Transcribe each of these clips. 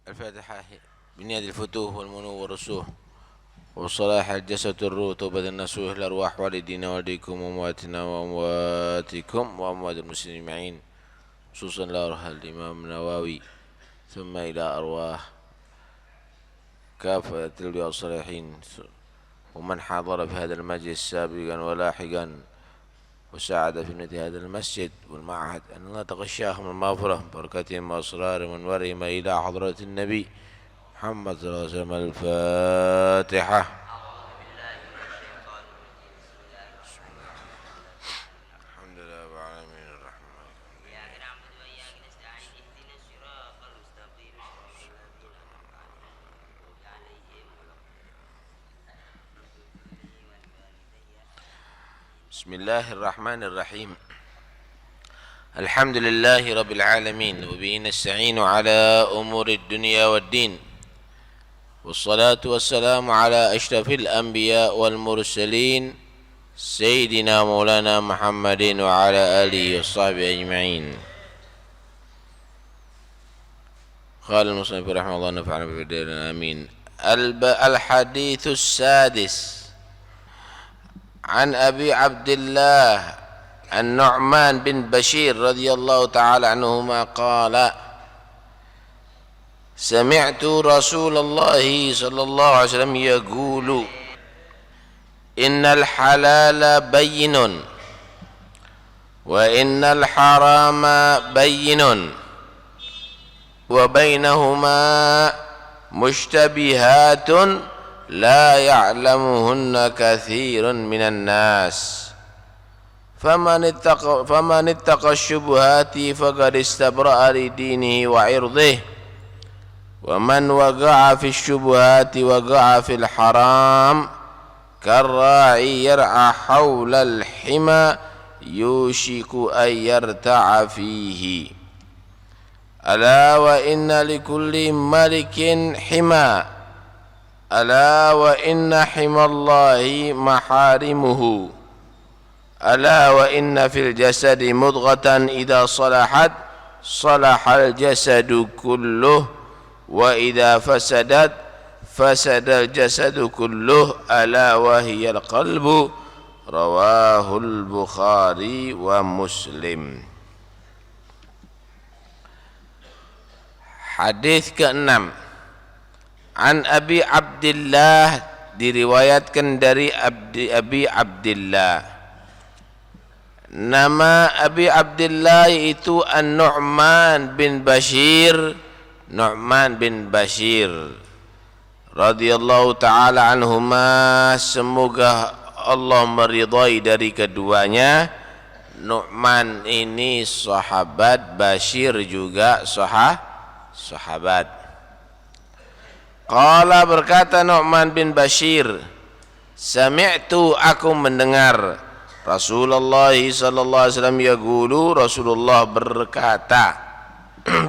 الفاتحة بنياد الفتوح والمنو والرسوح وصلاح الجسد الروح توبة النسوح الأرواح والدينا والديكم وأمواتنا وأمواتكم وأموات المسلمين أجمعين خصوصا لأرواح الإمام النووي ثم إلى أرواح كافة الأولياء الصالحين ومن حضر في هذا المجلس سابقا ولاحقا وساعد في نتي هذا المسجد والمعهد أن الله تغشاهم المغفرة بركتهم وأسرارهم وانورهم إلى حضرة النبي محمد صلى الله عليه وسلم. الفاتحة. الحمد لله رب العالمين الرحمن بسم الله الرحمن الرحيم. الحمد لله رب العالمين وبه نستعين على أمور الدنيا والدين والصلاة والسلام على أشرف الأنبياء والمرسلين سيدنا مولانا محمد وعلى آله وصحبه أجمعين. قال المصنف رحمه الله نفعنا بفضله آمين. الحديث السادس عن أبي عبد الله النعمان بن بشير رضي الله تعالى عنهما قال: سمعت رسول الله صلى الله عليه وسلم يقول: إن الحلال بين وإن الحرام بين وبينهما مشتبهات لا يعلمهن كثير من الناس فمن اتقى الشبهات فقد استبرأ لدينه وعرضه ومن وقع في الشبهات وقع في الحرام كالراعي يرعى حول الحمى يوشك أن يرتع فيه. ألا وإن لكل ملك حمى ألا وإن حمى الله محارمه ألا وإن في الجسد مضغة إذا صلحت صلح الجسد كله وإذا فسدت فسد الجسد كله ألا وهي القلب. رواه البخاري ومسلم. Hadis ke-6 An Abi Abdillah, diriwayatkan dari Abi Abdillah. Nama Abi Abdillah itu An-Nu'man bin Bashir, Nu'man bin Bashir radhiyallahu ta'ala anhuma, semoga Allah meridai dari keduanya. Nu'man ini sahabat, Bashir juga sahabat. Qala, berkata Nu'man bin Bashir, sami'tu, aku mendengar Rasulullah sallallahu alaihi wasallam yaqulu, Rasulullah berkata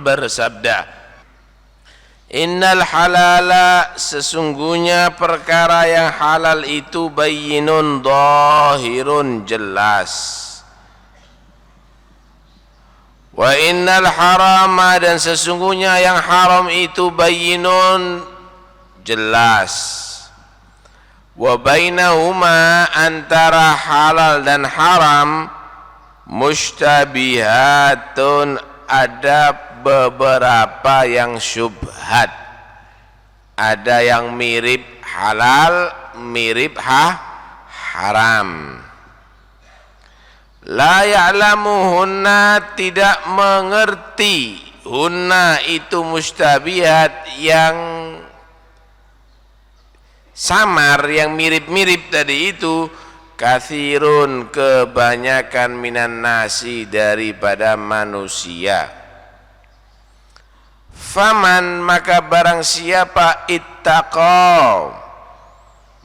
bersabda, innal halala, sesungguhnya perkara yang halal itu bayyinun dhahirun, jelas. Wa innal harama, dan sesungguhnya yang haram itu bayyinun, jelas. Wa bainahuma, antara halal dan haram, mushtabihatun, ada beberapa yang syubhat, ada yang mirip halal, mirip haram. La ya'lamuhunna, tidak mengerti, hunna itu mushtabihat, yang samar, yang mirip-mirip tadi itu, kathirun, kebanyakan, minan nasi, daripada manusia. Faman, maka barang siapa ittaqa,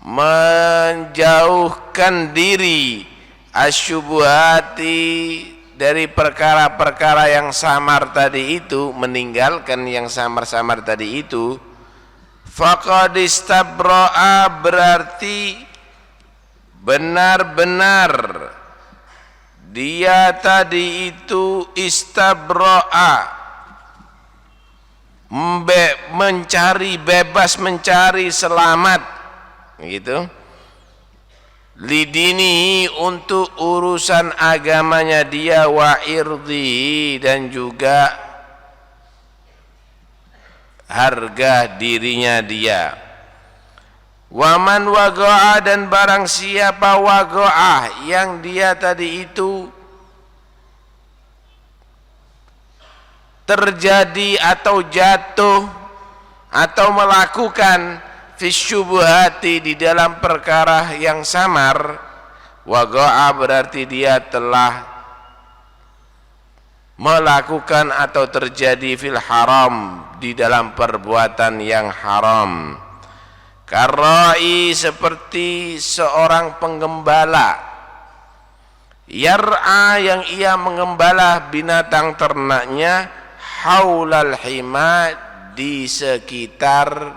menjauhkan diri, asyubuhati, dari perkara-perkara yang samar tadi itu, meninggalkan yang samar-samar tadi itu, faqad istabra'a, berarti benar-benar dia tadi itu istabra'a, mencari bebas, mencari selamat gitu, lidini untuk urusan agamanya dia, wa irdi dan juga harga dirinya dia. Waman wago'ah dan barang siapa wago'ah yang dia tadi itu terjadi atau jatuh atau melakukan fisyubuhati di dalam perkara yang samar, wago'ah berarti dia telah melakukan atau terjadi fil haram di dalam perbuatan yang haram. Karai seperti seorang penggembala, yar'a yang ia mengembala binatang ternaknya, haulal hima di sekitar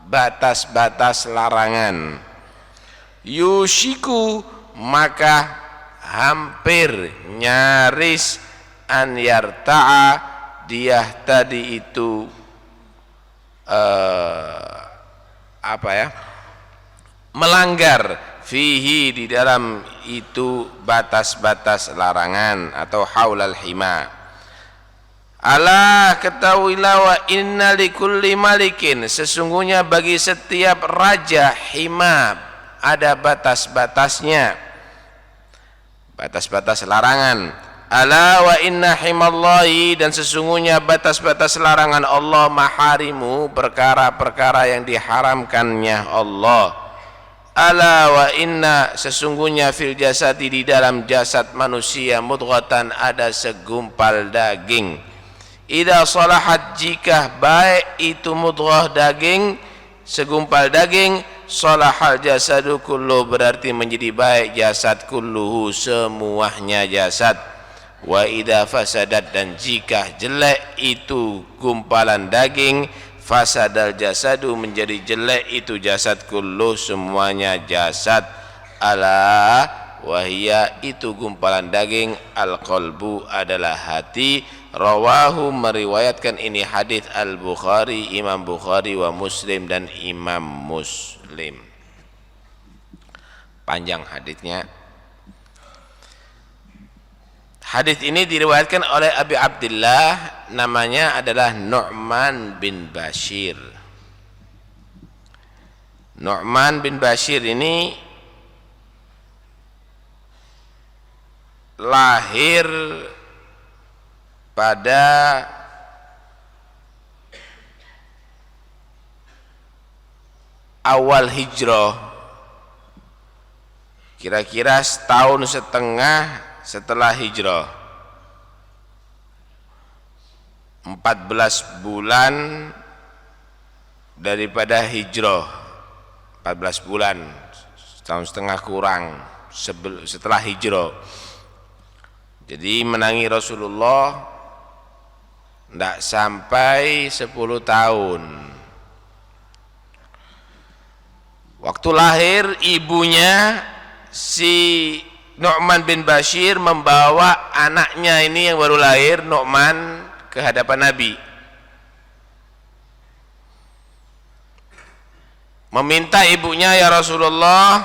batas-batas larangan. Yushiku maka hampir nyaris an yarta'a dia tadi itu melanggar fihi di dalam itu batas-batas larangan atau haulal hima. Ala ketahuilah wa inna likulli malikin sesungguhnya bagi setiap raja hima ada batas-batasnya, batas-batas larangan. Ala wa inna himallahi dan sesungguhnya batas-batas larangan Allah, maharimu perkara-perkara yang diharamkannya Allah. Ala wa inna sesungguhnya fil jasadi di dalam jasad manusia mudghatan ada segumpal daging. Idza salahat jika baik itu mudghah daging, segumpal daging, salahal jasadu kullu berarti menjadi baik jasad kulluhu semuanya jasad. Wa idza fasadat dan jika jelek itu gumpalan daging, fasadal jasadu menjadi jelek itu jasad kullu semuanya jasad. Ala wahia itu gumpalan daging, al qalbu adalah hati. Rawahu meriwayatkan ini hadis al Bukhari, Imam Bukhari wa Muslim dan Imam Muslim. Panjang hadisnya. Hadis ini diriwayatkan oleh Abi Abdullah, namanya adalah Nu'man bin Bashir. Nu'man bin Bashir ini lahir pada awal hijrah, kira-kira setahun setengah setelah hijrah, 14 bulan daripada hijrah, 14 bulan, setahun setengah kurang setelah hijrah. Jadi menangi Rasulullah tidak sampai 10 tahun. Waktu lahir ibunya si Nu'man bin Bashir membawa anaknya ini yang baru lahir, Nu'man, ke hadapan Nabi, meminta ibunya, ya Rasulullah,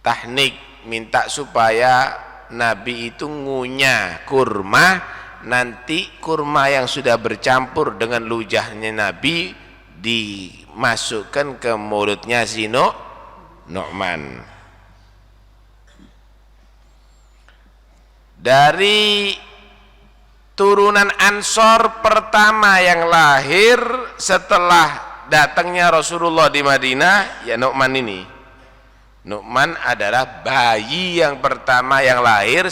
tahnik, minta supaya Nabi itu ngunyah kurma, nanti kurma yang sudah bercampur dengan lujahnya Nabi dimasukkan ke mulutnya si Nu'man. Dari turunan Ansor pertama yang lahir setelah datangnya Rasulullah di Madinah, ya Nu'man ini. Nu'man adalah bayi yang pertama yang lahir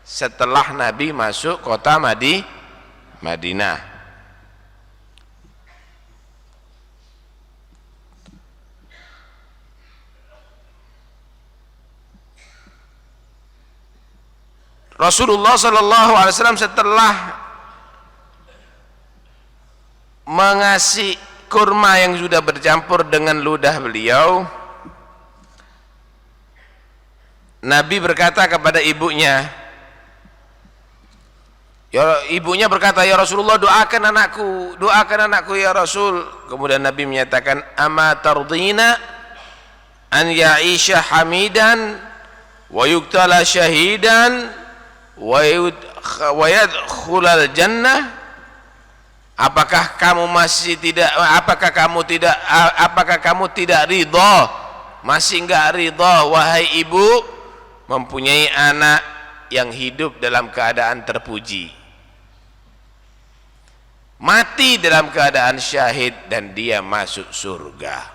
setelah Nabi masuk kota Madinah. Rasulullah SAW setelah mengasih kurma yang sudah bercampur dengan ludah beliau, Nabi berkata kepada ibunya, Ya, ibunya berkata, ya Rasulullah, doakan anakku ya Rasul. Kemudian Nabi menyatakan, ama tardina an ya'isha hamidan wa yuqtala syahidan wa yadkhulal jannah. Apakah kamu tidak ridha, masih enggak ridha wahai ibu, mempunyai anak yang hidup dalam keadaan terpuji, mati dalam keadaan syahid, dan dia masuk surga.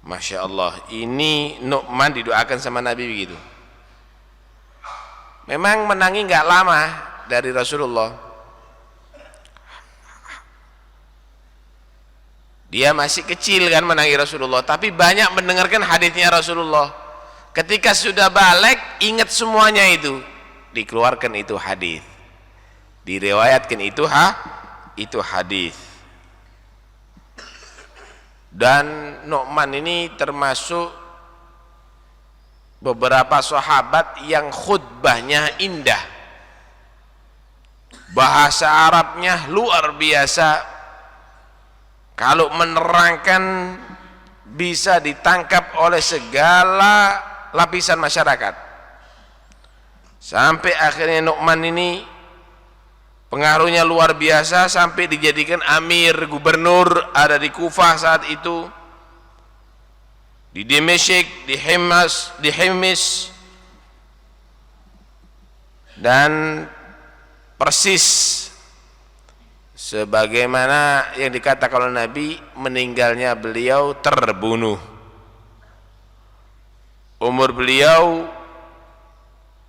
Masya Allah, ini Nu'man didoakan sama Nabi begitu. Memang menangi nggak lama dari Rasulullah. Dia masih kecil kan menangi Rasulullah, tapi banyak mendengarkan hadisnya Rasulullah. Ketika sudah balik, ingat semuanya itu, dikeluarkan itu hadis, diriwayatkan itu hadis. Dan Nu'man ini termasuk beberapa sahabat yang khutbahnya indah, bahasa Arabnya luar biasa. Kalau menerangkan bisa ditangkap oleh segala lapisan masyarakat. Sampai akhirnya Nu'man ini pengaruhnya luar biasa, sampai dijadikan amir, gubernur, ada di Kufah saat itu, di Dimysk, di Hims, dan persis sebagaimana yang dikatakan oleh Nabi, meninggalnya beliau terbunuh. Umur beliau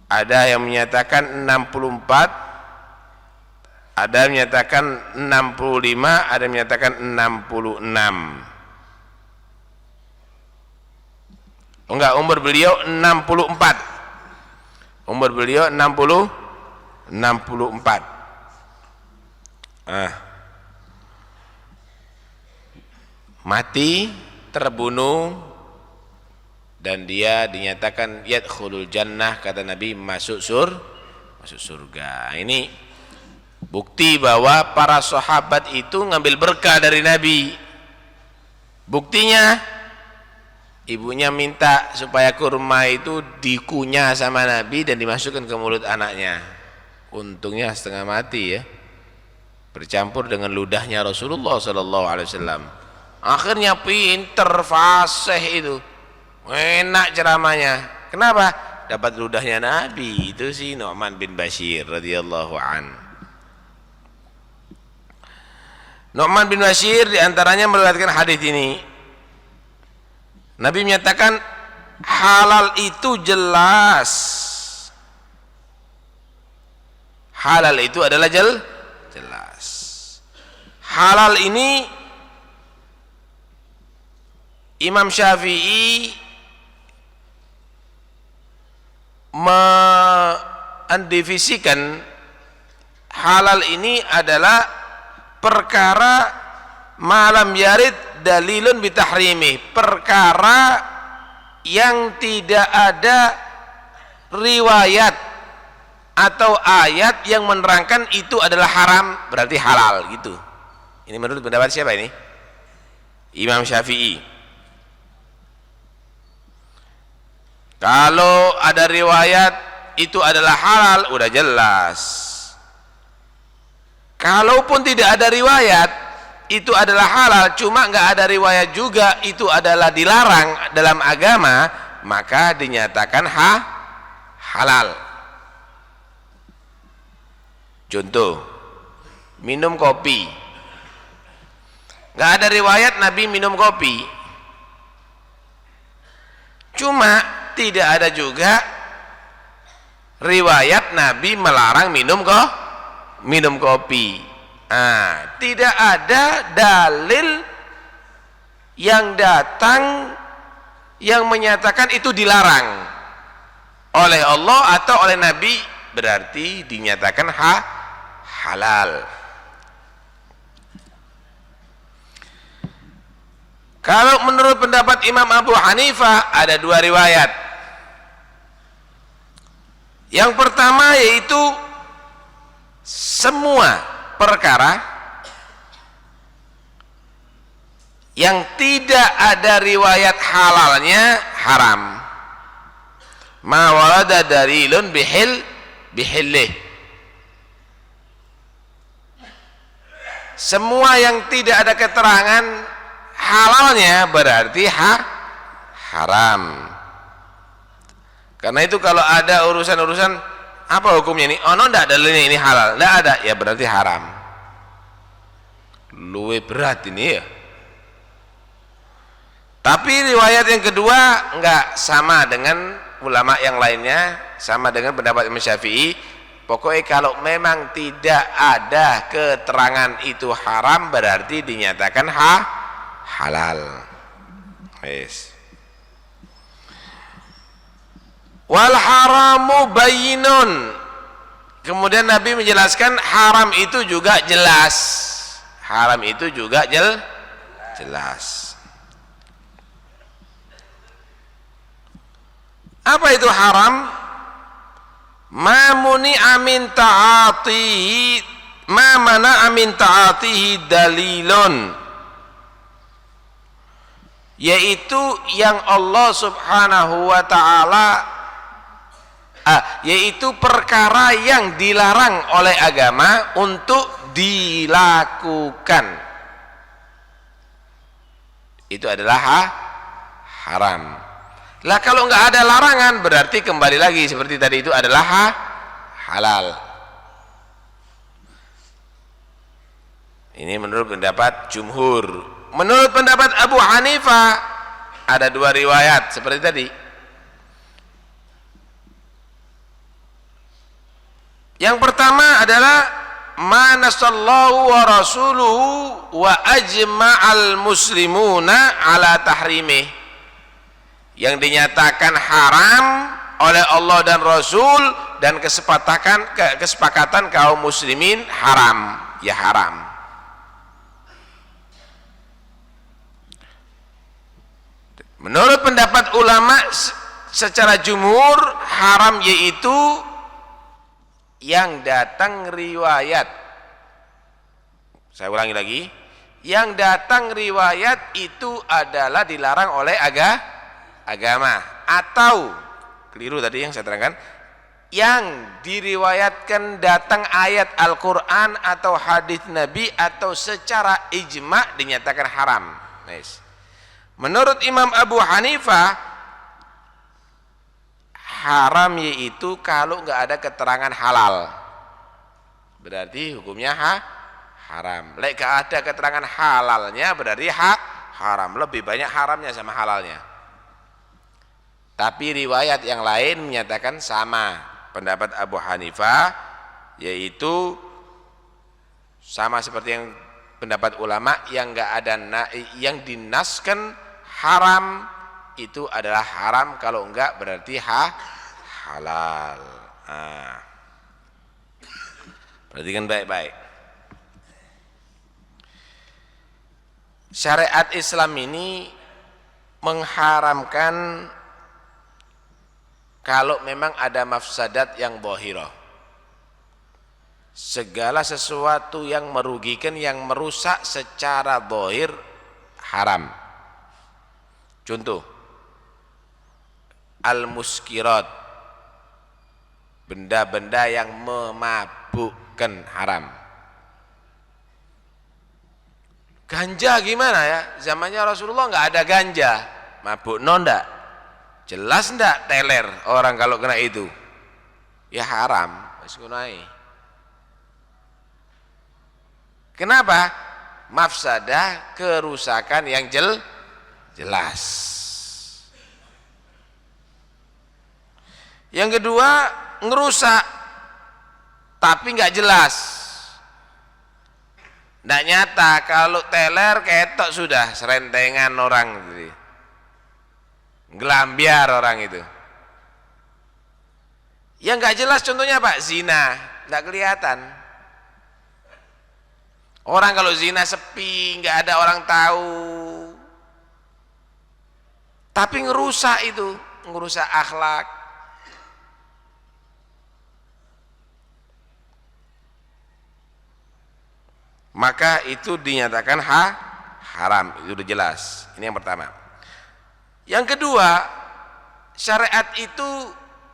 ada yang menyatakan 64, ada yang menyatakan 65, ada yang menyatakan 66. Enggak, umur beliau 64. Umur beliau 64. Mati, terbunuh, dan dia dinyatakan yadkhulul jannah, kata Nabi, masuk surga. Ini bukti bahwa para sahabat itu ngambil berkah dari Nabi. Buktinya, ibunya minta supaya kurma itu dikunyah sama Nabi dan dimasukkan ke mulut anaknya. Untungnya setengah mati ya, bercampur dengan ludahnya Rasulullah SAW. Akhirnya pinter, fasih itu, enak ceramahnya. Kenapa? Dapat ludahnya Nabi. Itu si Nu'man bin Bashir radhiyallahu an. Nu'man bin Bashir diantaranya meriwayatkan hadis ini. Nabi menyatakan halal itu jelas. Halal itu adalah jelas. Halal ini Imam Syafi'i mendefinisikan halal ini adalah perkara malam yarid dalilun bitahrimi, perkara yang tidak ada riwayat atau ayat yang menerangkan itu adalah haram, berarti halal gitu. Ini menurut pendapat siapa ini? Imam Syafi'i. Kalau ada riwayat itu adalah halal, udah jelas. Kalaupun tidak ada riwayat itu adalah halal, cuma nggak ada riwayat juga itu adalah dilarang dalam agama, maka dinyatakan halal. Contoh, minum kopi, nggak ada riwayat Nabi minum kopi, cuma tidak ada juga riwayat Nabi melarang minum kopi. Tidak ada dalil yang datang yang menyatakan itu dilarang oleh Allah atau oleh Nabi, berarti dinyatakan halal. Kalau menurut pendapat Imam Abu Hanifah ada dua riwayat. Yang pertama yaitu semua perkara yang tidak ada riwayat halalnya haram. Ma warada dalilun bihillih. Semua yang tidak ada keterangan halalnya berarti haram. Karena itu kalau ada urusan-urusan apa hukumnya ini? Oh, no, enggak dalilnya ini halal. Enggak ada, ya berarti haram. Luwe berat ini ya. Tapi riwayat yang kedua enggak sama dengan ulama yang lainnya, sama dengan pendapat Imam Syafi'i. Pokoknya kalau memang tidak ada keterangan itu haram berarti dinyatakan halal. Yes. Wal haramu bayyinun. Kemudian Nabi menjelaskan haram itu juga jelas. Haram itu juga jelas. Apa itu haram? Ma muni'a min ta'atihi, ma mana'a min ta'atihi dalilun, yaitu yang Allah subhanahu wa ta'ala yaitu perkara yang dilarang oleh agama untuk dilakukan, itu adalah haram. Lah kalau nggak ada larangan berarti kembali lagi seperti tadi itu adalah halal. Ini menurut pendapat jumhur. Menurut pendapat Abu Hanifah ada dua riwayat seperti tadi. Yang pertama adalah ma nasallahu wa rasuluhu wa ajma'al muslimuna ala tahrimih, yang dinyatakan haram oleh Allah dan Rasul dan kesepakatan kaum muslimin haram, ya haram. Menurut pendapat ulama secara jumhur haram yaitu yang datang riwayat, saya ulangi lagi, yang datang riwayat itu adalah dilarang oleh agama, atau keliru tadi yang saya terangkan, yang diriwayatkan datang ayat Al-Quran atau hadis Nabi atau secara ijma dinyatakan haram. Nice. Menurut Imam Abu Hanifah haram yaitu kalau nggak ada keterangan halal, berarti hukumnya haram. Lek gak ada keterangan halalnya berarti haram. Lebih banyak haramnya sama halalnya. Tapi riwayat yang lain menyatakan sama pendapat Abu Hanifah, yaitu sama seperti yang pendapat ulama yang enggak ada yang dinaskan haram itu adalah haram, kalau enggak berarti halal. Perhatikan baik-baik. Syariat Islam ini mengharamkan kalau memang ada mafsadat yang dhahirah, segala sesuatu yang merugikan, yang merusak secara dhahir haram. Contoh al-muskirat, benda-benda yang memabukkan haram. Ganja gimana ya? Zamannya Rasulullah nggak ada ganja, mabuk nonda. Jelas ndak teler orang kalau kena itu, ya haram. Kenapa? Mafsadah, kerusakan yang jelas. Yang kedua, ngerusak tapi nggak jelas, nggak nyata. Kalau teler ketok sudah serentengan orang gitu, gelambiar orang itu. Yang nggak jelas contohnya Pak, zina, nggak kelihatan. Orang kalau zina sepi, nggak ada orang tahu, tapi ngerusak itu, ngerusak akhlak. maka itu dinyatakan haram. Itu udah jelas. Ini yang pertama. Yang kedua, syariat itu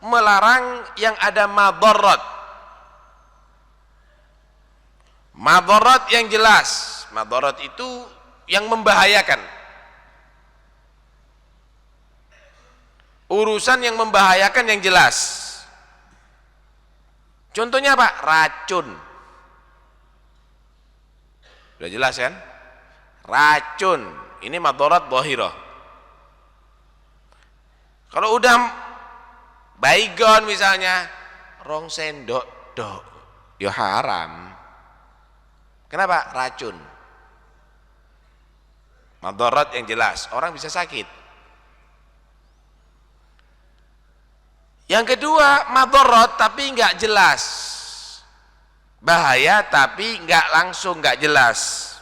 melarang yang ada madharat. Madharat yang jelas. Madharat itu yang membahayakan. Urusan yang membahayakan yang jelas. Contohnya apa? Racun. Sudah jelas kan? Racun. Ini madharat dhahirah. Kalau udah baygon misalnya, rong sendok dok, ya haram. Kenapa? Racun. Madharat yang jelas, orang bisa sakit. Yang kedua, madharat tapi enggak jelas. Bahaya tapi enggak langsung, enggak jelas.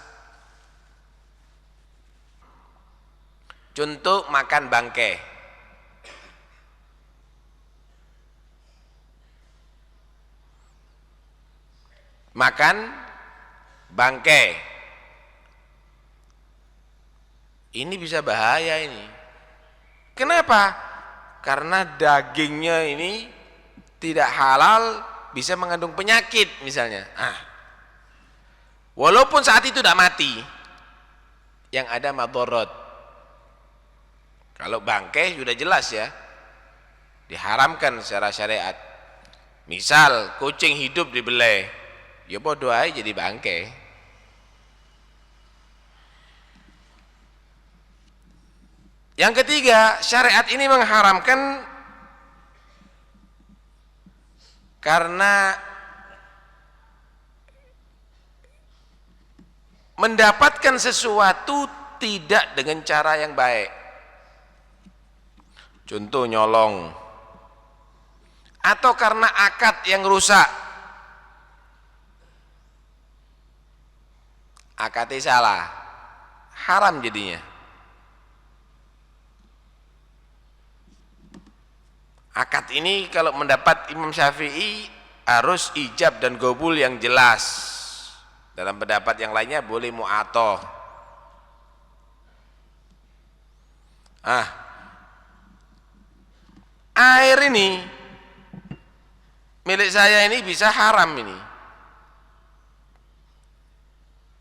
Contoh makan bangkai. Makan bangkai. Ini bisa bahaya ini. Kenapa? Karena dagingnya ini tidak halal, bisa mengandung penyakit misalnya. Walaupun saat itu tidak mati, yang ada madharat. Kalau bangkai sudah jelas ya, diharamkan secara syariat. Misal kucing hidup dibelai, ya bodoh aja jadi bangkai. Yang ketiga, syariat ini mengharamkan karena mendapatkan sesuatu tidak dengan cara yang baik. Contoh nyolong, atau karena akad yang rusak. Akadnya salah, haram jadinya. Akad ini kalau mendapat Imam Syafi'i harus ijab dan qabul yang jelas. Dalam pendapat yang lainnya boleh mu'atoh. Air ini milik saya ini bisa haram ini.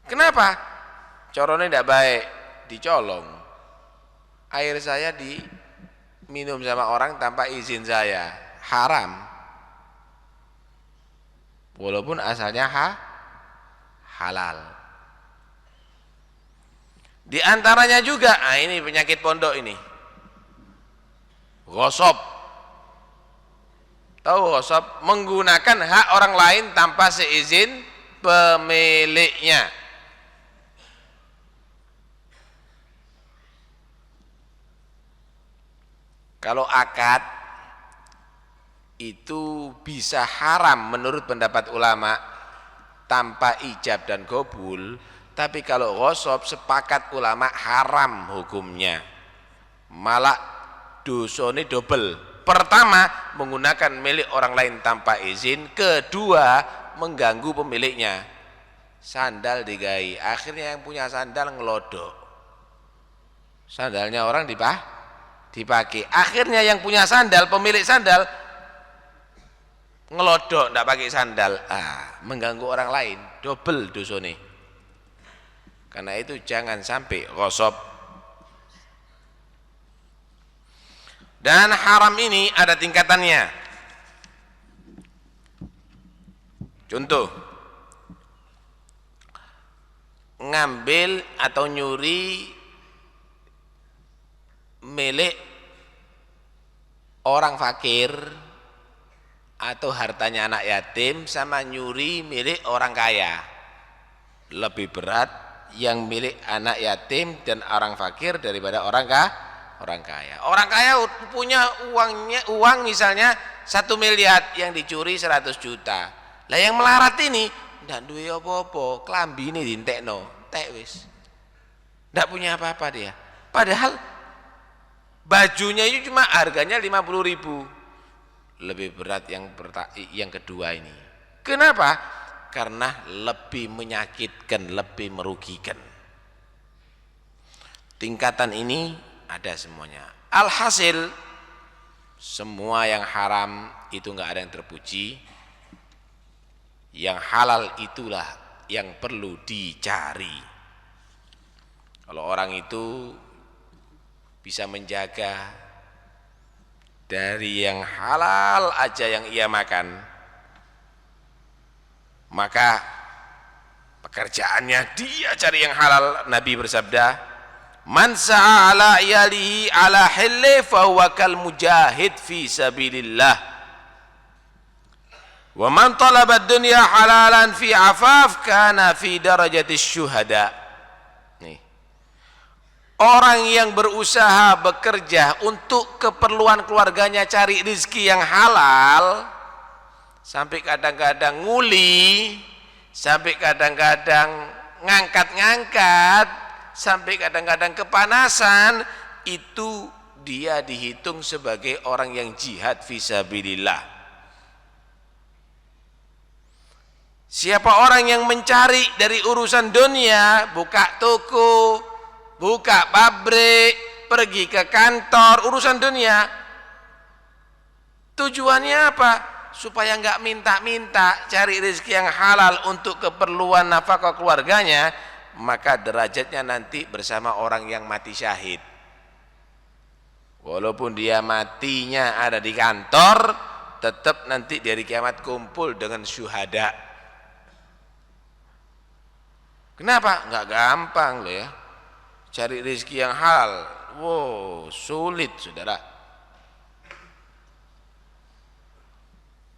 Kenapa? Corone tidak baik, dicolong. Air saya diminum sama orang tanpa izin saya, haram. Walaupun asalnya halal. Di antaranya juga, ini penyakit pondok ini. Ghosab. Tahu ghosab? Menggunakan hak orang lain tanpa seizin pemiliknya. Kalau akad itu bisa haram menurut pendapat ulama tanpa ijab dan qabul, tapi kalau ghosab sepakat ulama haram hukumnya. Malah dosane double. Pertama, menggunakan milik orang lain tanpa izin. Kedua, mengganggu pemiliknya. Sandal digai, akhirnya yang punya sandal ngelodok. Sandalnya orang dipakai. Akhirnya yang punya sandal, pemilik sandal ngelodok, tidak pakai sandal. Mengganggu orang lain, double dosane. Karena itu jangan sampai ghosab. Dan haram ini ada tingkatannya. Contoh, ngambil atau nyuri milik orang fakir atau hartanya anak yatim, sama nyuri milik orang kaya. Lebih berat yang milik anak yatim dan orang fakir daripada orang kaya. Orang kaya punya uang misalnya 1 miliar, yang dicuri 100 juta. Lah yang melarat ini ndak duwe apa-apa, klambine dintekno, tek wis. Ndak punya apa-apa dia. Padahal bajunya itu cuma harganya 50.000. Lebih berat yang kedua ini. Kenapa? karena lebih menyakitkan, lebih merugikan. Tingkatan ini ada semuanya. Alhasil semua yang haram itu enggak ada yang terpuji. Yang halal itulah yang perlu dicari. Kalau orang itu bisa menjaga dari yang halal aja yang ia makan, maka pekerjaannya dia cari yang halal. Nabi bersabda, man sa'a ala iyalihi ala hilli fahuwa kal mujahid fi sabilillah wa man talaba dunya halalan fi afaf kana fi darajatis syuhada. Nih, orang yang berusaha bekerja untuk keperluan keluarganya, cari rezeki yang halal, sampai kadang-kadang nguli, sampai kadang-kadang ngangkat-ngangkat, sampai kadang-kadang kepanasan, itu dia dihitung sebagai orang yang jihad fisabilillah. Siapa orang yang mencari dari urusan dunia, buka toko, buka pabrik, pergi ke kantor, urusan dunia, tujuannya apa? Supaya enggak minta-minta, cari rezeki yang halal untuk keperluan nafkah keluarganya, maka derajatnya nanti bersama orang yang mati syahid. Walaupun dia matinya ada di kantor, tetap nanti dari kiamat kumpul dengan syuhada. Kenapa? Enggak gampang loh ya, cari rezeki yang halal. Wow, sulit saudara.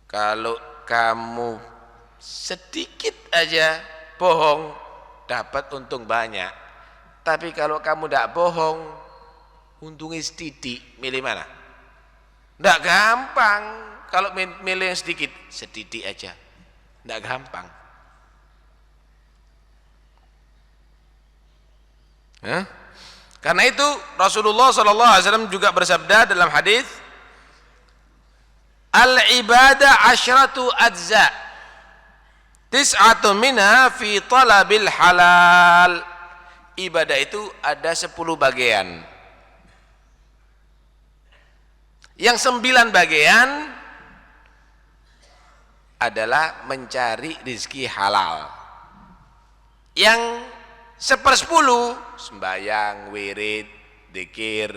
Kalau kamu sedikit aja bohong, dapat untung banyak. Tapi kalau kamu tidak bohong, untungnya sedikit. Milih mana? Tidak gampang. Kalau milih yang sedikit, sedikit aja. Tidak gampang. Karena itu Rasulullah SAW juga bersabda dalam hadis, al-ibadah asyratu adza tis'atu minha fi talabil halal. Ibadah itu ada 10 bagian. Yang 9 bagian adalah mencari rezeki halal. Yang 1/10 sembahyang, wirid, dzikir.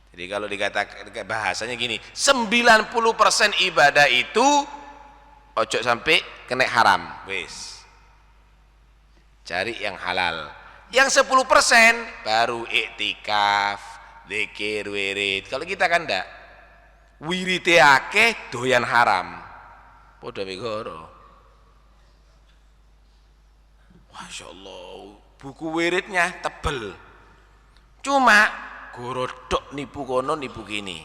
Jadi kalau dikatakan bahasanya gini, 90% ibadah itu ojo sampai kena haram, wis. Cari yang halal. Yang 10% baru iktikaf, dzikir, wirid. Kalau kita kan enggak. Wirite akeh doyan haram. Padha megoro. Masya Allah, buku wiridnya tebel. Cuma gorodok nipu kono nipu kini.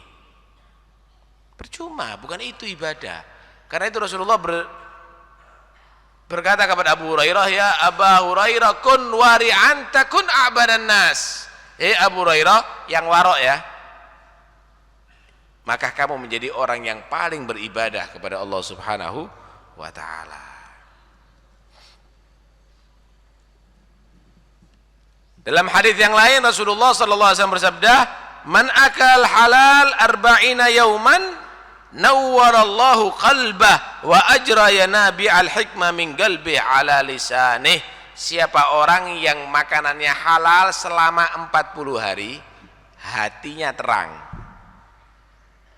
Percuma, bukan itu ibadah. Karena itu Rasulullah berkata kepada Abu Hurairah, ya Aba Hurairah kun wari'an takun a'badan nas. Abu Hurairah yang warok ya, maka kamu menjadi orang yang paling beribadah kepada Allah Subhanahu wa ta'ala. Dalam hadis yang lain Rasulullah SAW bersabda, man akal halal arba'ina yauman nawwarallahu qalbah wa ajra yanabi al-hikmah min qalbi ala lisanih. Siapa orang yang makanannya halal selama 40 hari, hatinya terang,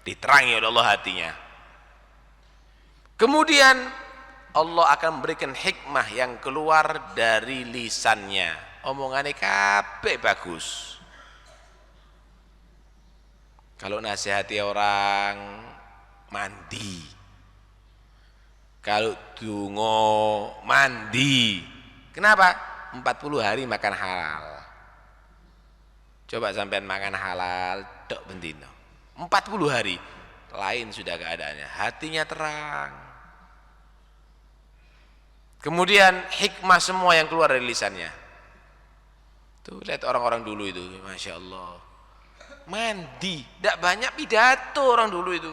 diterangi oleh Allah hatinya. Kemudian Allah akan memberikan hikmah yang keluar dari lisannya. Omongannya kabeh bagus. Kalau nasihati orang mandi, kalau dungo mandi. Kenapa? 40 hari makan halal. Coba sampean makan halal tok bendino 40 hari, lain sudah keadaannya, hatinya terang. Kemudian hikmah semua yang keluar dari lisannya. Tuh lihat orang-orang dulu itu, Masya Allah, mandi, tidak banyak pidato orang dulu itu.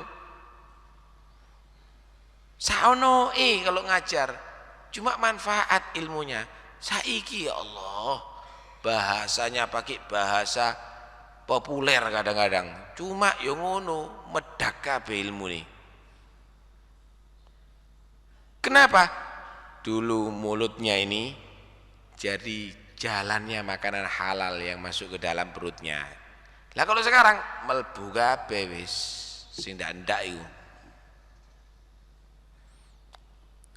Saono kalau ngajar, cuma manfaat ilmunya. Saiki ya Allah, bahasanya pakai bahasa populer kadang-kadang. Cuma yang ngono medak kabeh ilmu nih. Kenapa? Dulu mulutnya ini jadi jalannya makanan halal yang masuk ke dalam perutnya. Lah kalau sekarang melbu kabeh wis sing ndak iku.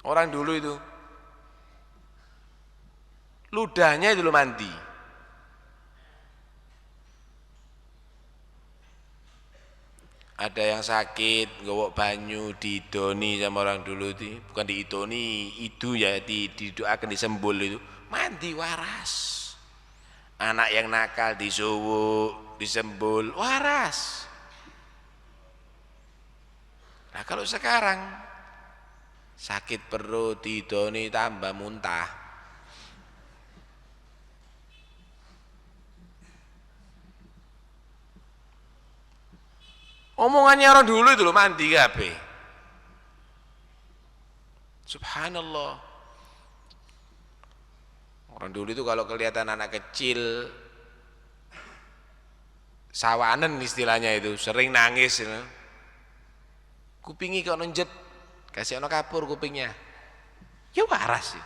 Orang dulu itu ludahnya itu mandi. Ada yang sakit, nggawa banyu diidoni sama orang dulu itu, bukan diidoni, itu ya didoakan disembul itu, mandi waras. Anak yang nakal disuwuk, disembul, waras. Nah kalau sekarang sakit perut diidoni tambah muntah. Omongannya orang dulu itu loh mandi kabeh. Subhanallah. Orang dulu itu kalau kelihatan anak kecil sawanen istilahnya itu sering nangis ya. Kupingi kok nonjet, kasih ono kapur kupingnya. Ya waras sih.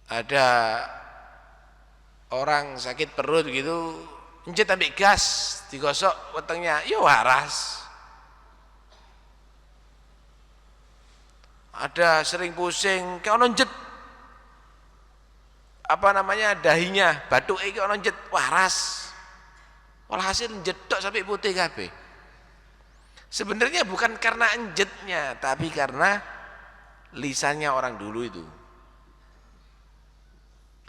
Ada orang sakit perut gitu, njet ambil gas digosok wetengnya, ya waras. Ada sering pusing, kayak nonjet apa namanya dahinya, batuk iki ono njet, waras. Walhasil njedok sampai putih kabeh. Sebenarnya bukan karena njetnya, tapi karena lisannya orang dulu itu.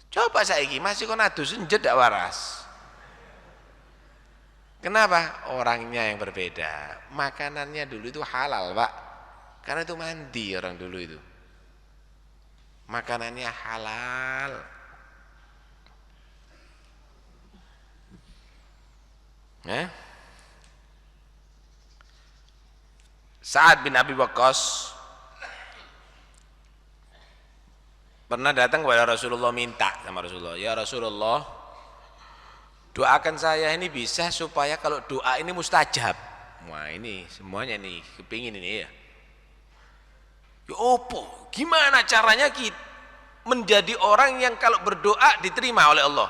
Coba saiki masih kon adus njet dak waras. Kenapa? Orangnya yang berbeda. Makanannya dulu itu halal, Pak. Karena itu mandi orang dulu itu. Makanannya halal. Sa'ad bin Abi Waqqas pernah datang kepada Rasulullah, minta sama Rasulullah, ya Rasulullah, doakan saya ini bisa supaya kalau doa ini mustajab. Wah ini semuanya nih kepingin ini ya. Ya opo, gimana caranya kita menjadi orang yang kalau berdoa diterima oleh Allah?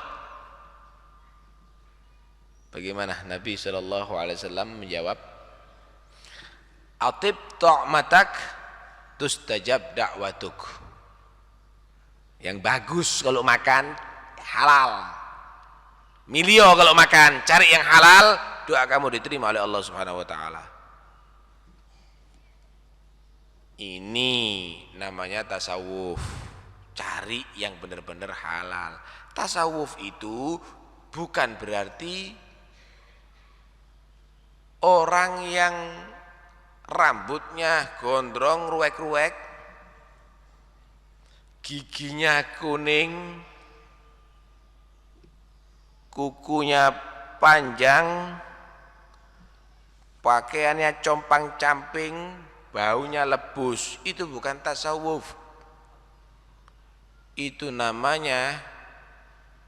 Bagaimana Nabi SAW menjawab, atib ta'matak tustajab da'watuk. Yang bagus kalau makan halal, milio kalau makan cari yang halal, doa kamu diterima oleh Allah Subhanahu wa taala. Ini namanya tasawuf, cari yang benar-benar halal. Tasawuf itu bukan berarti orang yang rambutnya gondrong ruwek-ruwek, giginya kuning, kukunya panjang, pakaiannya compang-camping, baunya lebus. Itu bukan tasawuf. Itu namanya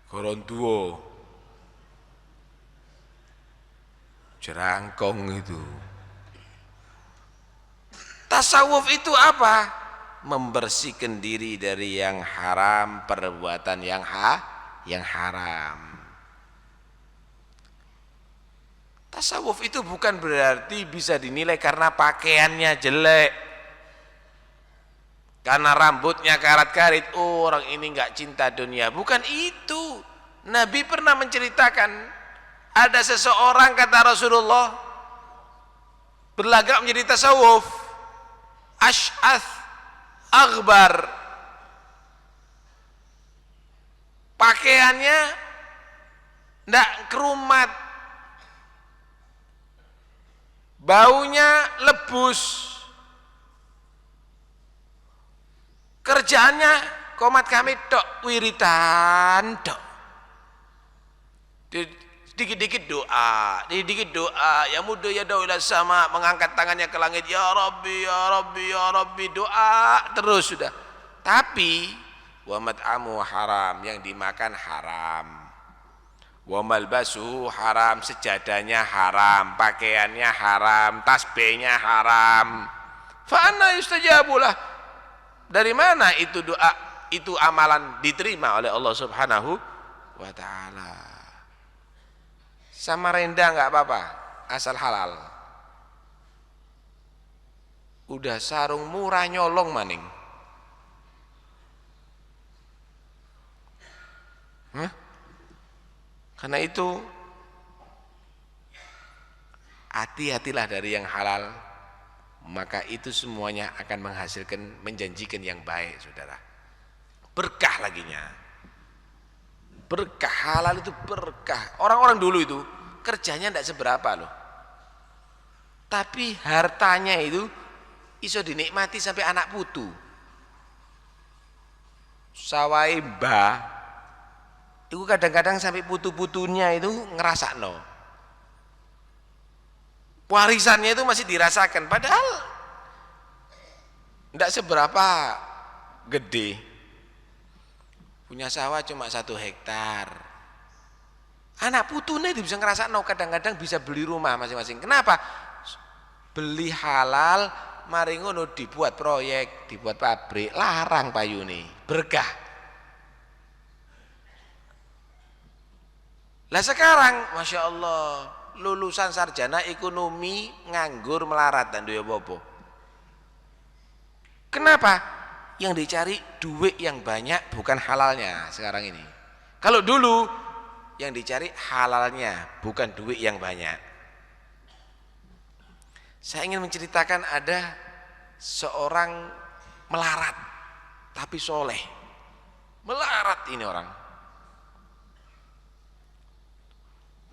goronduo, jerangkong itu. Tasawuf itu apa? Membersihkan diri dari yang haram, perbuatan yang haram. Tasawuf itu bukan berarti bisa dinilai karena pakaiannya jelek, karena rambutnya karat-karit, oh, orang ini enggak cinta dunia. Bukan itu. Nabi pernah menceritakan ada seseorang, kata Rasulullah, berlagak menjadi tasawuf, Ash'ath Aghbar, pakaiannya ndak kerumat, baunya lebus, kerjaannya komat kami tok, wiritan tok. dikit-dikit doa, dikit-dikit doa, ya muddu yadahu ila sama, mengangkat tangannya ke langit, ya Rabbi, ya Rabbi, ya Rabbi, doa terus sudah. Tapi wa mat'amu haram, yang dimakan haram. Wa malbasuhu haram, sejadahnya haram, pakaiannya haram, tasbihnya haram. Fa anna yustajabulah. Dari mana itu doa, itu amalan diterima oleh Allah Subhanahu wa taala? Samarinda enggak apa-apa, asal halal. Udah sarung murah nyolong maning. Karena itu hati-hatilah dari yang halal, maka itu semuanya akan menghasilkan, menjanjikan yang baik, saudara. Berkah laginya. Berkah, halal itu berkah. Orang-orang dulu itu kerjanya tidak seberapa loh, tapi hartanya itu iso dinikmati sampai anak putu. Sawai mbah itu kadang-kadang sampai putu-putunya itu ngerasakno, warisannya itu masih dirasakan, padahal tidak seberapa gede. Punya sawah cuma 1 hektar, anak putune bisa ngerasakno, kadang-kadang bisa beli rumah masing-masing. Kenapa? Beli halal, mari ngono dibuat proyek, dibuat pabrik, larang payune, berkah. Lah sekarang Masya Allah, lulusan sarjana ekonomi nganggur melarat dan duwe apa-apa. Kenapa? Yang dicari duit yang banyak, bukan halalnya sekarang ini. Kalau dulu yang dicari halalnya, bukan duit yang banyak. Saya ingin menceritakan ada seorang melarat tapi soleh. Melarat ini orang,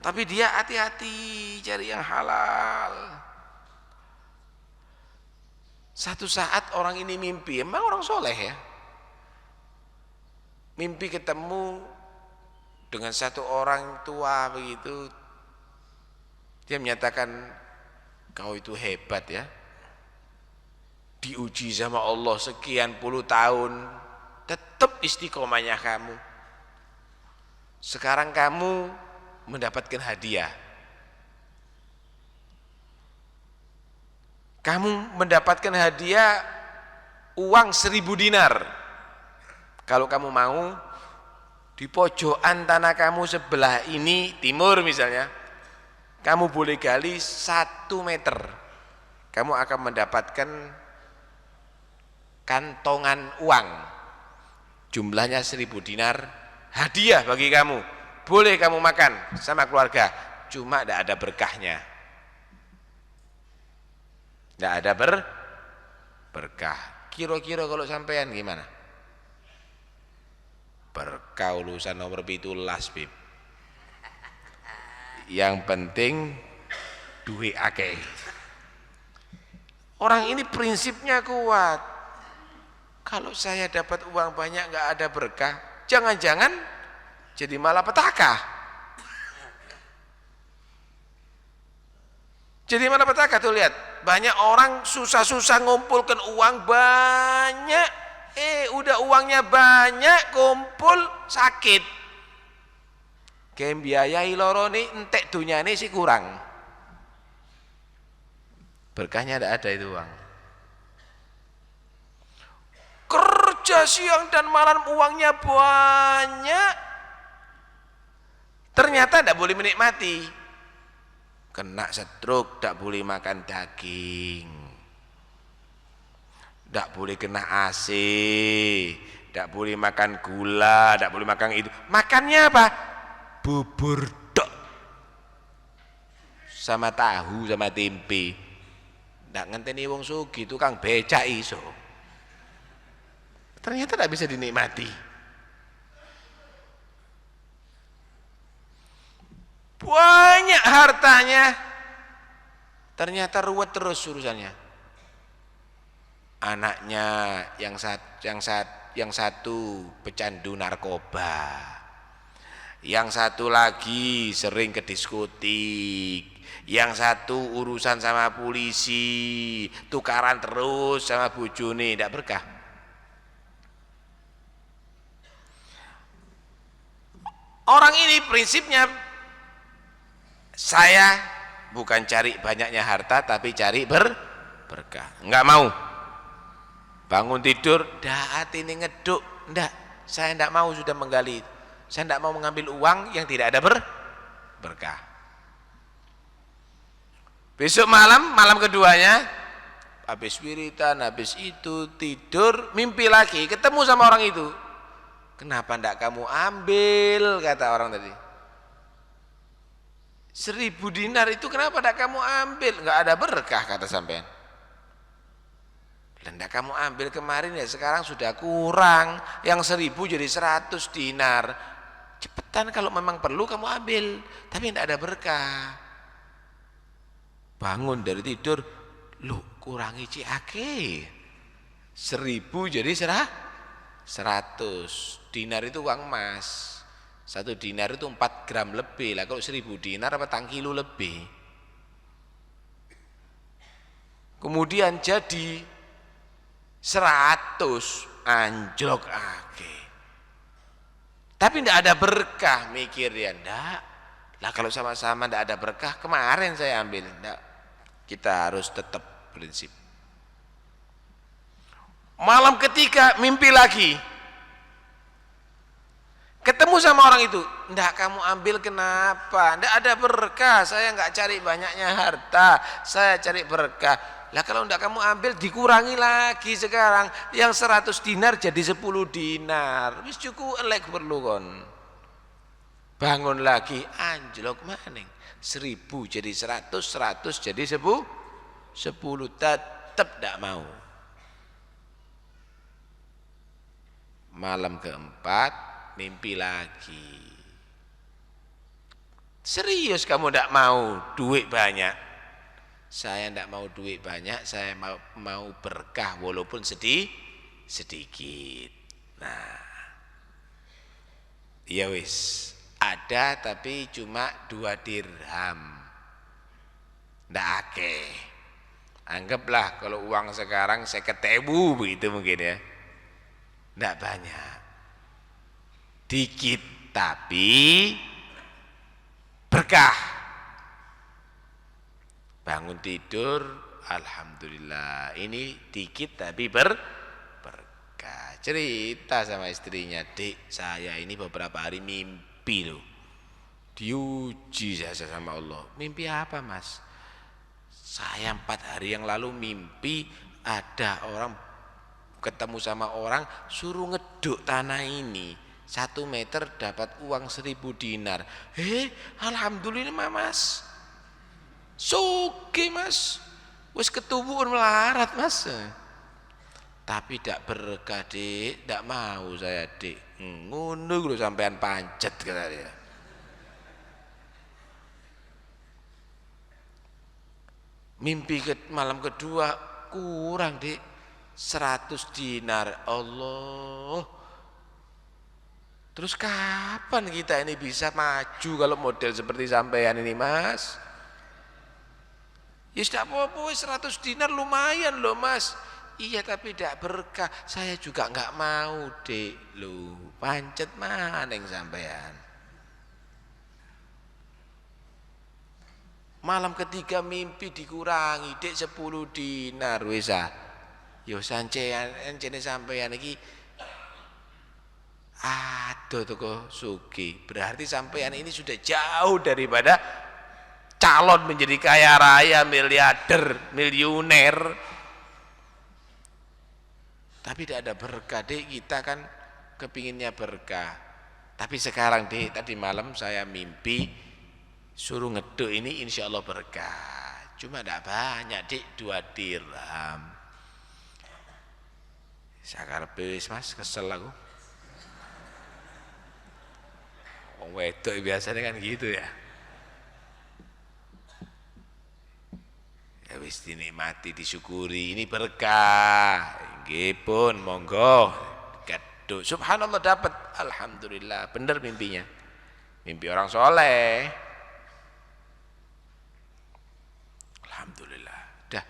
tapi dia hati-hati cari yang halal. Satu saat orang ini mimpi, emang orang soleh ya, mimpi ketemu dengan satu orang tua begitu. Dia menyatakan, kau itu hebat ya, diuji sama Allah sekian puluh tahun, tetap istiqomahnya kamu. Sekarang kamu mendapatkan hadiah. Kamu mendapatkan hadiah uang 1000 dinar. Kalau kamu mau, di pojokan tanah kamu sebelah ini, timur misalnya, kamu boleh gali 1 meter. Kamu akan mendapatkan kantongan uang, jumlahnya 1000 dinar, hadiah bagi kamu. Boleh kamu makan sama keluarga, cuma tidak ada berkahnya. Tidak ada berkah. Kira-kira kalau sampean gimana? Berkah lulusan nomor 17 Bib. Yang penting duit akeh. Orang ini prinsipnya kuat. Kalau saya dapat uang banyak nggak ada berkah, jangan-jangan jadi malapetaka. Jadi malapetaka tuh, lihat, banyak orang susah-susah ngumpulkan uang banyak, udah uangnya banyak kumpul sakit. Kayak biayai loro nih, entek dunyane sih kurang. Berkahnya tidak ada itu uang. Kerja siang dan malam uangnya banyak, ternyata tidak boleh menikmati. Kena stroke, tidak boleh makan daging, tidak boleh kena AC, tidak boleh makan gula, tidak boleh makan itu. Makannya apa? Bubur dok sama tahu sama tempe. Tidak ngenteni wong sugih, tukang becak iso. Ternyata tidak bisa dinikmati. Banyak hartanya, ternyata ruwet terus urusannya. Anaknya yang satu pecandu narkoba, Yang satu lagi sering ke diskotik, yang satu urusan sama polisi, tukaran terus sama bojone, ndak berkah. Orang ini prinsipnya, saya bukan cari banyaknya harta tapi cari berkah. Enggak mau bangun tidur dah hati ini ngeduk, enggak, saya enggak mau sudah menggali, saya enggak mau mengambil uang yang tidak ada berkah. Besok malam keduanya habis wiritan, habis itu tidur, mimpi lagi ketemu sama orang itu. Kenapa enggak kamu ambil, kata orang tadi. 1.000 dinar itu kenapa enggak kamu ambil? Enggak ada berkah, kata sampean. Enggak kamu ambil kemarin ya, sekarang sudah kurang, yang 1.000 jadi 100 dinar. Cepetan kalau memang perlu kamu ambil, tapi enggak ada berkah. Bangun dari tidur, lu kurangi ciake, 1.000 jadi 100 dinar itu uang emas. 1 dinar itu 4 gram lebih lah, kalau 1.000 dinar apa tang kilo lebih. Kemudian jadi 100 anjlok ake, tapi ndak ada berkah, mikir ya ndak lah, kalau sama-sama ndak ada berkah kemarin saya ambil, ndak. Kita harus tetap prinsip. Malam ketiga mimpi lagi ketemu sama orang itu, ndak kamu ambil kenapa? Ndak ada berkah, saya nggak cari banyaknya harta, saya cari berkah. Lah kalau ndak kamu ambil dikurangi lagi sekarang, yang 100 dinar jadi 10 dinar. Wis cukup elek perlu kon. Bangun lagi anjlok maning. 1.000 jadi 100, 100 jadi 10, tetap ndak mau. Malam keempat mimpi lagi. Serius kamu ndak mau duit banyak? Saya ndak mau duit banyak, saya mau berkah walaupun sedikit. Nah, ya wis, ada tapi cuma 2 dirham, ndak akeh. Anggaplah kalau uang sekarang 50.000 begitu mungkin ya, ndak banyak, dikit tapi berkah. Bangun tidur, alhamdulillah, ini dikit tapi berkah. Cerita sama istrinya, dek saya ini beberapa hari mimpi loh, diuji saya sama Allah. Mimpi apa mas? Saya 4 hari yang lalu mimpi ada orang ketemu sama orang suruh ngeduk tanah ini 1 meter dapat uang 1.000 dinar. Alhamdulillah mas, suki mas, wis ketubuhan melarat mas, tapi tidak berkah dik, tidak mau saya dik. Ngono lho sampean pancet, kata dia. Mimpi malam kedua kurang dik, 100 dinar. Allah, terus kapan kita ini bisa maju kalau model seperti sampean ini mas? Ya tidak apa-apa, 100 dinar lumayan loh mas. Iya tapi tidak berkah, saya juga enggak mau dek. Loh pancet maneng sampean. Malam ketiga mimpi dikurangi dek 10 dinar wis ah. Yo sancean encene sampean iki aduh toko suki. Berarti sampean ini sudah jauh daripada calon menjadi kaya raya, miliarder, miliuner, tapi tidak ada berkah dek. Kita kan kepinginnya berkah, tapi sekarang dek, tadi malam saya mimpi suruh ngeduk ini insya Allah berkah, cuma tidak banyak dek, 2 dirham. Saya karepe wis mas, kesel aku. Wong wedok biasanya kan gitu ya. Ya wis dinikmati, disyukuri, ini berkah. Nggih pun monggo. Gaduk. Subhanallah dapat. Alhamdulillah, bener mimpinya. mimpi orang soleh. Alhamdulillah. Dah.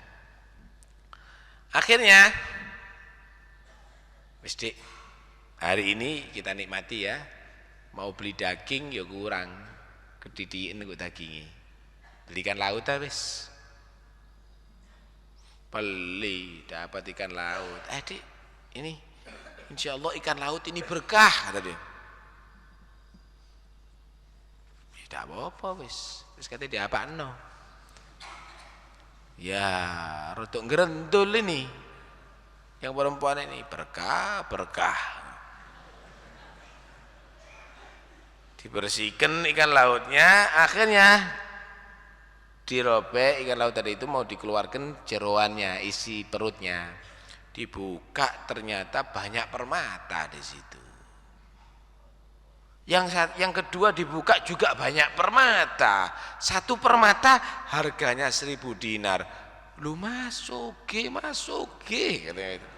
Akhirnya wis Dik, hari ini kita nikmati ya. Mau beli daging ya kurang. Kedidikan kok dagingi. Belikan laut wis. Beli dapat ikan laut. Dik, ini insyaallah ikan laut ini berkah kata dia. Tidak apa-apa wis. Wis kate diapakno. Ya, rodok ngerendul ini. Yang perempuan ini berkah. Dibersihkan ikan lautnya, akhirnya dirobek ikan laut tadi itu mau dikeluarkan jeroannya, isi perutnya. Dibuka ternyata banyak permata di situ. Yang kedua dibuka juga banyak permata. Satu permata harganya 1.000 dinar. Lu masuk katanya itu.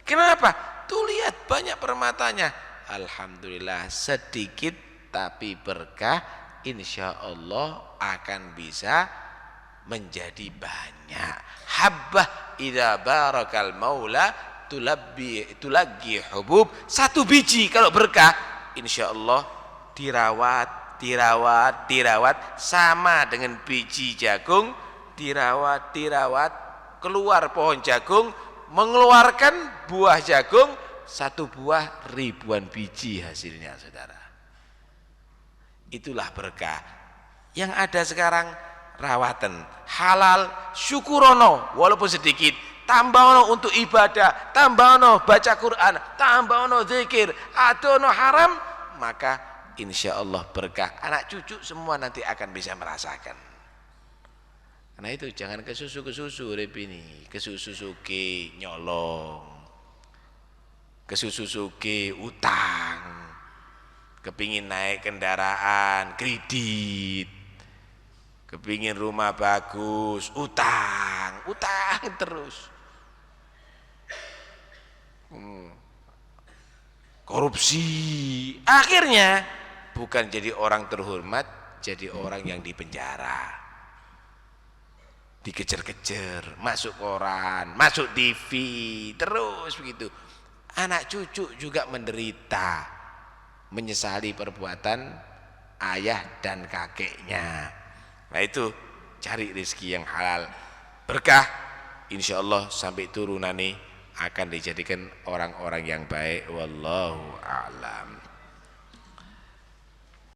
Kenapa? Tuh lihat banyak permatanya. Alhamdulillah sedikit tapi berkah. Insya Allah akan bisa menjadi banyak. Habbah idza barakal maula tulagi hubub. Satu biji kalau berkah insya Allah dirawat sama dengan biji jagung dirawat keluar pohon jagung mengeluarkan buah jagung, satu buah ribuan biji hasilnya saudara. Itulah berkah. Yang ada sekarang rawatan halal syukurono walaupun sedikit, tambah untuk ibadah, tambah baca Quran, tambah zikir, adono haram, maka insya Allah berkah. Anak cucu semua nanti akan bisa merasakan. Karena itu jangan kesusu rep ini, kesusu nyolong, kesusu utang, kepingin naik kendaraan kredit, kepingin rumah bagus, utang terus. Korupsi, akhirnya bukan jadi orang terhormat, jadi orang yang dipenjara, dikejar-kejar, masuk koran, masuk TV, terus begitu. Anak cucu juga menderita, menyesali perbuatan ayah dan kakeknya. Nah itu cari rezeki yang halal, berkah, insya Allah sampai turunan ini akan dijadikan orang-orang yang baik. Wallahu a'lam.